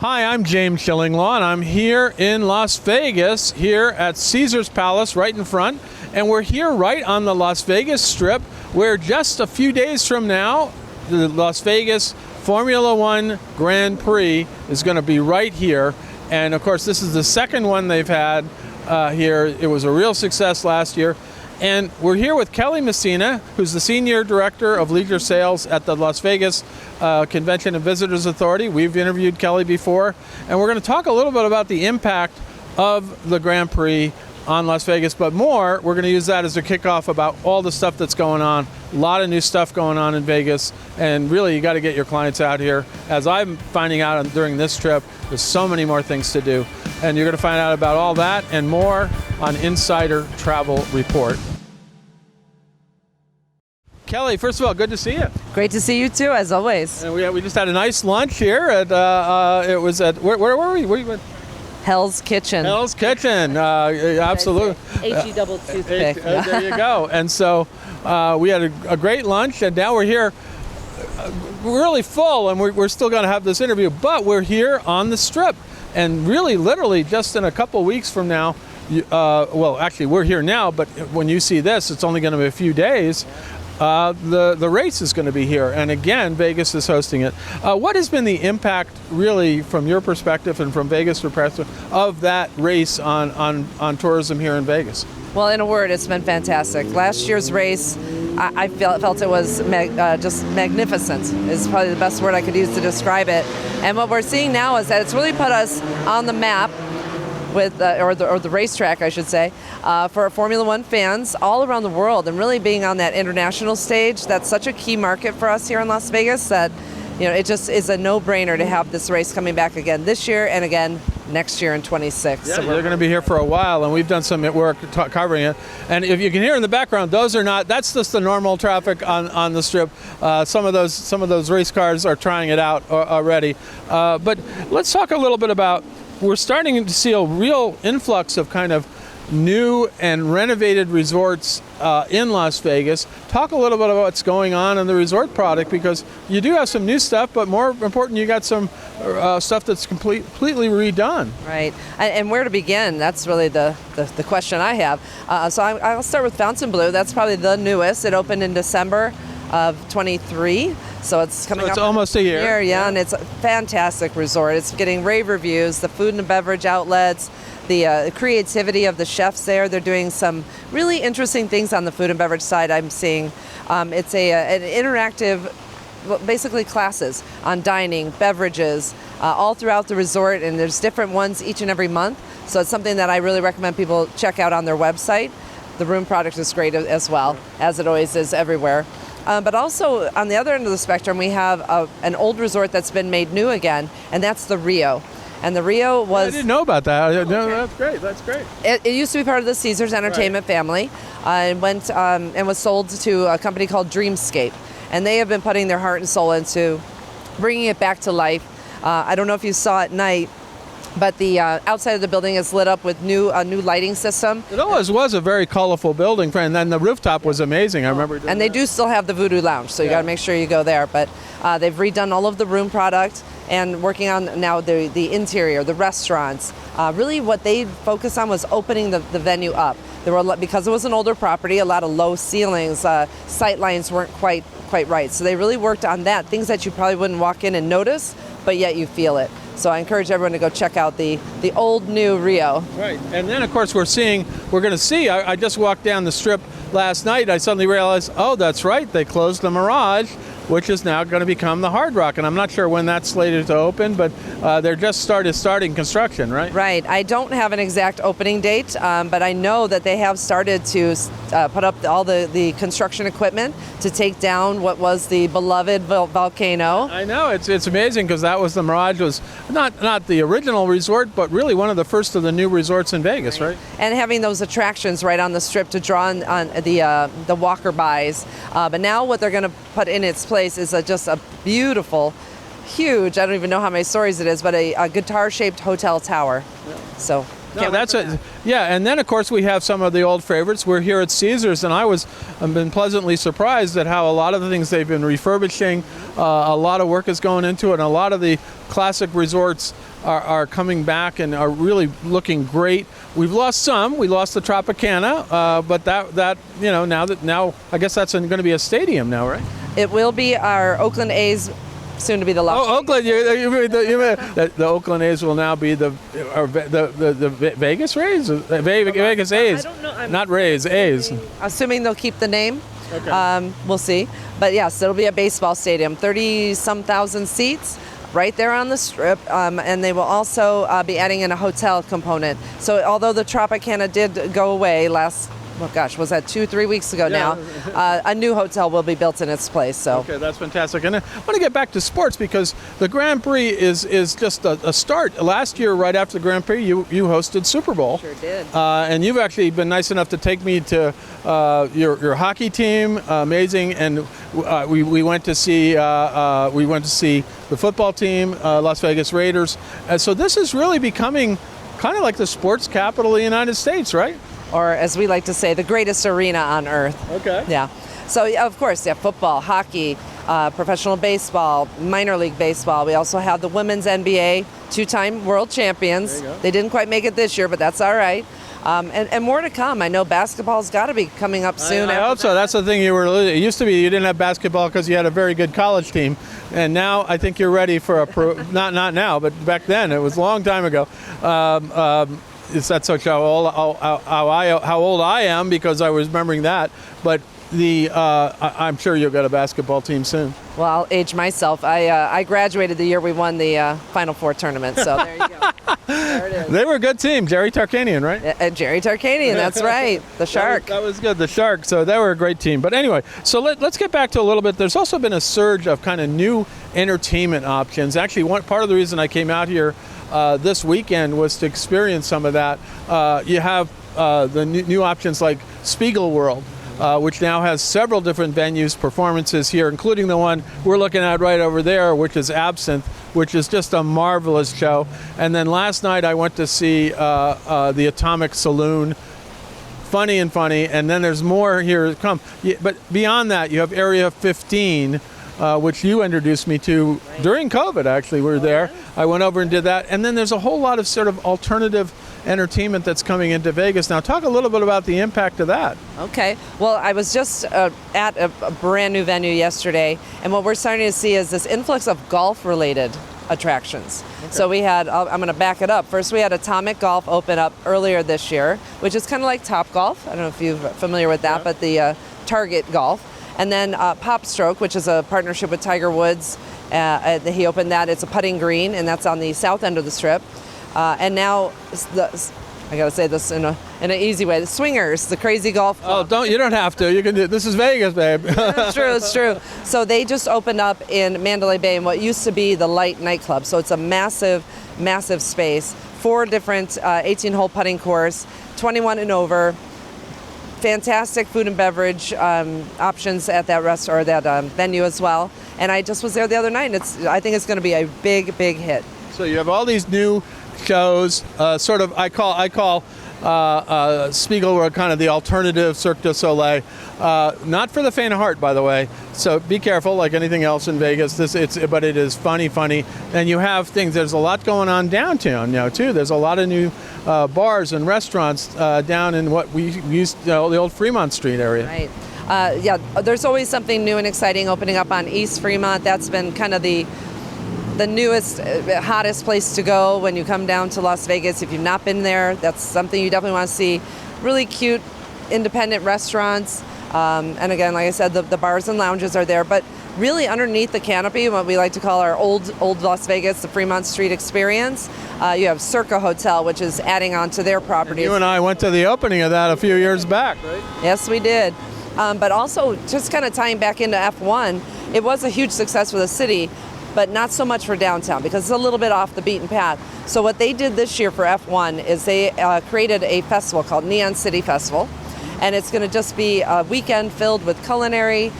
Hi, I'm James Shillinglaw, and I'm here in Las Vegas, here at Caesar's Palace, right in front. And we're here right on the Las Vegas Strip, where just a few days from now, the Las Vegas Formula One Grand Prix is going to be right here. And of course, this is the second one they've had here. It was a real success last year. And we're here with Kelly Messina, who's the Senior Director of Leisure Sales at the Las Vegas Convention and Visitors Authority. We've interviewed Kelly before, and we're going to talk a little bit about the impact of the Grand Prix on Las Vegas, but more, we're going to use that as a kickoff about all the stuff that's going on. A lot of new stuff going on in Vegas, and really you got to get your clients out here. As I'm finding out during this trip, there's so many more things to do, and you're going to find out about all that and more on Insider Travel Report. Kelly, first of all, good to see you. Great to see you too, as always. And we just had a nice lunch here at, it was at, where were we? Where you went? Hell's Kitchen. Hell's Kitchen, absolutely. H-E double toothpick. There you go. And so we had a great lunch, and now we're here really full, and we're still going to have this interview, but we're here on the Strip. And really, literally, just in a couple weeks from now, well, actually, we're here now, but when you see this, it's only going to be a few days. The race is going to be here, and again, Vegas is hosting it. What has been the impact, really, from your perspective and from Vegas' perspective, of that race on tourism here in Vegas? Well, in a word, it's been fantastic. Last year's race, I felt it was just magnificent, is probably the best word I could use to describe it. And what we're seeing now is that it's really put us on the map with, or the racetrack, I should say, for Formula One fans all around the world, and really being on that international stage. That's such a key market for us here in Las Vegas that, you know, it just is a no-brainer to have this race coming back again this year and again next year in 26. Yeah, so they're going to be here for a while, and we've done some work covering it. And if you can hear in the background, that's just the normal traffic on the Strip. Some of those race cars are trying it out already. But let's talk a little bit about, we're starting to see a real influx of kind of new and renovated resorts in Las Vegas. Talk a little bit about what's going on in the resort product, because you do have some new stuff, but more important, you got some stuff that's completely redone. Right, and where to begin? That's really the question I have. So I'll start with Fontainebleau. That's probably the newest. It opened in December of 23. So it's coming up. It's almost a year. Yeah, and it's a fantastic resort. It's getting rave reviews. The food and beverage outlets, the creativity of the chefs there. They're doing some really interesting things on the food and beverage side. I'm seeing it's an interactive, basically classes on dining, beverages, all throughout the resort, and there's different ones each and every month. So it's something that I really recommend people check out on their website. The room product is great as well, as it always is everywhere. But also, on the other end of the spectrum, we have an old resort that's been made new again, and that's the Rio. And the Rio was... I didn't know about that. No, that's great. That's great. It used to be part of the Caesars Entertainment family, and went and was sold to a company called Dreamscape. And they have been putting their heart and soul into bringing it back to life. I don't know if you saw at night, but the outside of the building is lit up with a new lighting system. It always was a very colorful building, and then the rooftop was amazing. I remember doing And they that. do still have the Voodoo Lounge, so you got to make sure you go there. But they've redone all of the room product and working on now the interior, the restaurants. Really what they focused on was opening the venue up. There were because it was an older property, a lot of low ceilings, sight lines weren't quite right. So they really worked on that, things that you probably wouldn't walk in and notice, but yet you feel it. So I encourage everyone to go check out the old new Rio. Right, and then of course we're going to see, I just walked down the Strip last night, I suddenly realized, oh, that's right, they closed the Mirage, which is now going to become the Hard Rock. And I'm not sure when that's slated to open, but they're just starting construction, right? Right. I don't have an exact opening date, but I know that they have started to put up all the construction equipment to take down what was the beloved volcano. I know, it's amazing, because that was the Mirage, was not the original resort, but really one of the first of the new resorts in Vegas, right? And having those attractions right on the Strip to draw on the walker-bys. But now what they're going to put in its place is just a beautiful, huge, I don't even know how many stories it is, but a guitar-shaped hotel tower. Yeah. So No, Can't wait that's for it. that. Yeah, and then of course we have some of the old favorites. We're here at Caesars, and I've been pleasantly surprised at how a lot of the things they've been refurbishing, a lot of work is going into it, and a lot of the classic resorts are coming back and are really looking great. We've lost some. We lost the Tropicana, but that now I guess that's going to be a stadium now, right? It will be our Oakland A's, soon to be the Las Oh, Oakland! The Oakland A's will now be the Vegas Rays, Vegas A's. I don't know. Not Rays, A's. Assuming they'll keep the name. Okay. We'll see. But yes, it'll be a baseball stadium, 30-some thousand seats, right there on the Strip, and they will also be adding in a hotel component. So although the Tropicana did go away was that 2-3 weeks ago now? A new hotel will be built in its place. So Okay, that's fantastic. And I want to get back to sports because the Grand Prix is just a start. Last year, right after the Grand Prix, you hosted Super Bowl. Sure did. And you've actually been nice enough to take me to your hockey team. Amazing. And we went to see the football team, Las Vegas Raiders. And so this is really becoming kind of like the sports capital of the United States, right? Or as we like to say, the greatest arena on earth. Okay. Yeah. So yeah, of course, football, hockey, professional baseball, minor league baseball. We also have the women's NBA, 2-time world champions. There you go. They didn't quite make it this year, but that's all right. And more to come. I know basketball's got to be coming up soon. I hope so. That's the thing it used to be you didn't have basketball because you had a very good college team, and now I think you're ready for a not now, but back then it was a long time ago. That's how old I am because I was remembering that, but I'm sure you'll get a basketball team soon. Well, I'll age myself. I graduated the year we won the Final Four tournament, so there you go. There it is. They were a good team. Jerry Tarkanian, right? Jerry Tarkanian, that's right. The Shark. That was good, the Shark. So they were a great team. But anyway, so let's get back to a little bit. There's also been a surge of kind of new entertainment options. Actually, one part of the reason I came out here this weekend was to experience some of that. You have the new options like Spiegel World, which now has several different venues, performances here, including the one we're looking at right over there, which is Absinthe, which is just a marvelous show. And then last night I went to see the Atomic Saloon. Funny, and then there's more here to come. But beyond that, you have Area 15, which you introduced me to during COVID, actually. We were there. I went over and did that. And then there's a whole lot of sort of alternative entertainment that's coming into Vegas. Now, talk a little bit about the impact of that. Okay. Well, I was just at a brand new venue yesterday, and what we're starting to see is this influx of golf-related attractions. Okay. So we had, I'm going to back it up. First, we had Atomic Golf open up earlier this year, which is kind of like Top Golf. I don't know if you're familiar with that, but the Target Golf. And then Pop Stroke, which is a partnership with Tiger Woods. He opened that. It's a putting green, and that's on the south end of the Strip. And now, I got to say this in an easy way, the Swingers, the Crazy Golf Club. Oh, you don't have to. You can do. This is Vegas, babe. It's true. So they just opened up in Mandalay Bay in what used to be the Light nightclub. So it's a massive space. 4 different 18-hole putting course, 21 and over. Fantastic food and beverage options at that restaurant or that venue as well. And I just was there the other night, and I think it's going to be a big hit. So you have all these new shows, sort of. I call Spiegel World kind of the alternative Cirque du Soleil. Not for the faint of heart, by the way. So be careful, like anything else in Vegas. But it is funny, and you have things. There's a lot going on downtown now too. There's a lot of new bars and restaurants down in what we used the old Fremont Street area. Right. There's always something new and exciting opening up on East Fremont. That's been kind of the newest, hottest place to go when you come down to Las Vegas. If you've not been there, that's something you definitely want to see. Really cute, independent restaurants. And again, like I said, the bars and lounges are there. But really underneath the canopy, what we like to call our old Las Vegas, the Fremont Street experience, you have Circa Hotel, which is adding on to their properties. You and I went to the opening of that a few years back, right? Yes, we did. But also, just kind of tying back into F1, it was a huge success for the city, but not so much for downtown because it's a little bit off the beaten path. So what they did this year for F1 is they created a festival called Neon City Festival, and it's going to just be a weekend filled with culinary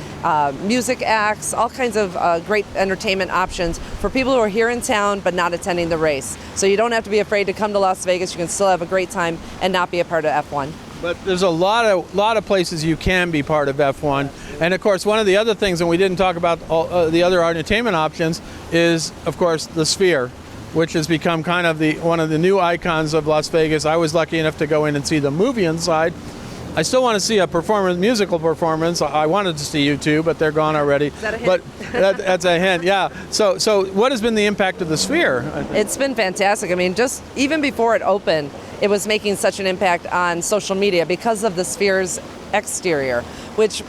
music acts, all kinds of great entertainment options for people who are here in town but not attending the race. So you don't have to be afraid to come to Las Vegas. You can still have a great time and not be a part of F1. But there's a lot of places you can be part of F1, and of course one of the other things, and we didn't talk about all, the other entertainment options, is of course the Sphere, which has become kind of one of the new icons of Las Vegas. I was lucky enough to go in and see the movie inside. I still want to see a musical performance. I wanted to see U2, but they're gone already. Is that a hint? But that's a hint, yeah. So what has been the impact of the Sphere? It's been fantastic. I mean, just even before it opened, it was making such an impact on social media because of the Sphere's exterior, which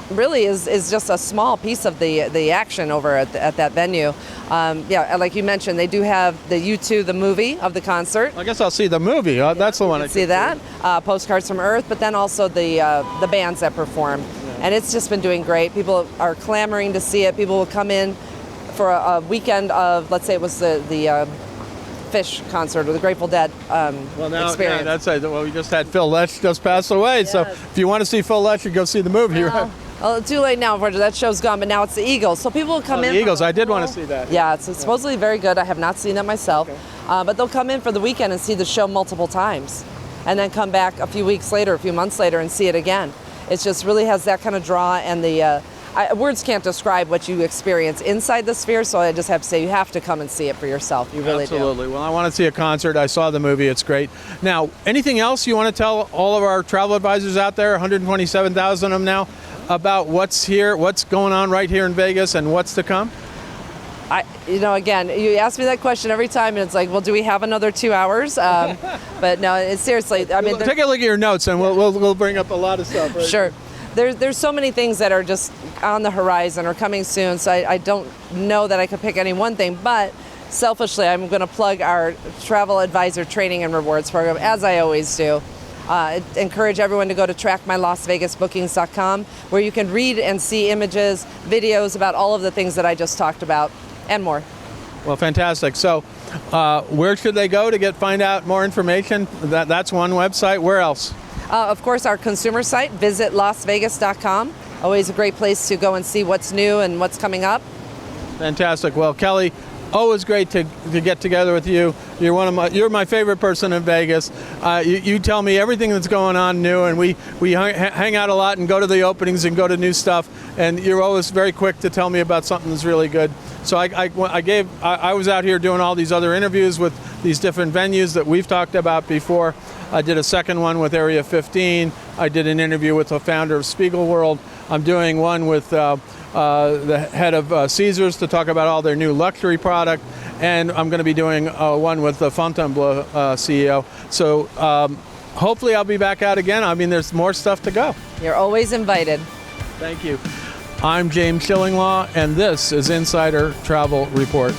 really is just a small piece of the action over at that venue. Yeah, like you mentioned, they do have the U2, the movie of the concert. I guess I'll see the movie. That's the one. I see that. Postcards from Earth, but then also the bands that perform. And it's just been doing great. People are clamoring to see it. People will come in for a weekend of, let's say it was the Fish concert or the Grateful Dead experience. Yeah, that's it. Well, we just had Phil Lesh just passed away. Yes. So if you want to see Phil Lesh, you go see the movie, right? Well, too late now, unfortunately. That show's gone, but now it's the Eagles. So people will come in. The Eagles, I did want to see that. Yeah, it's supposedly very good. I have not seen it myself. Okay. But they'll come in for the weekend and see the show multiple times. And then come back a few weeks later, a few months later, and see it again. It just really has that kind of draw, and words can't describe what you experience inside the Sphere, so I just have to say you have to come and see it for yourself. You really Absolutely. Well, I want to see a concert. I saw the movie. It's great. Now, anything else you want to tell all of our travel advisors out there, 127,000 of them now, about what's here, what's going on right here in Vegas, and what's to come? Again, you ask me that question every time, and it's like, well, do we have another 2 hours? But no, it's seriously. I mean, take a look at your notes, and we'll bring up a lot of stuff. Right? Sure. There's so many things that are just on the horizon or coming soon, so I don't know that I could pick any one thing, but selfishly, I'm going to plug our Travel Advisor Training and Rewards program, as I always do. Encourage everyone to go to trackmylasvegasbookings.com, where you can read and see images, videos about all of the things that I just talked about, and more. Well, fantastic. So where should they go to find out more information? That's one website. Where else? Of course, our consumer site, visit lasvegas.com. Always a great place to go and see what's new and what's coming up. Fantastic. Well, Kelly, always great to get together with you. You're my favorite person in Vegas. You tell me everything that's going on new, and we hang out a lot and go to the openings and go to new stuff. And you're always very quick to tell me about something that's really good. So I was out here doing all these other interviews with these different venues that we've talked about before. I did a second one with Area 15. I did an interview with the founder of Spiegel World. I'm doing one with the head of Caesars to talk about all their new luxury product. And I'm going to be doing one with the Fontainebleau CEO. So hopefully I'll be back out again. I mean, there's more stuff to go. You're always invited. Thank you. I'm James Shillinglaw, and this is Insider Travel Report.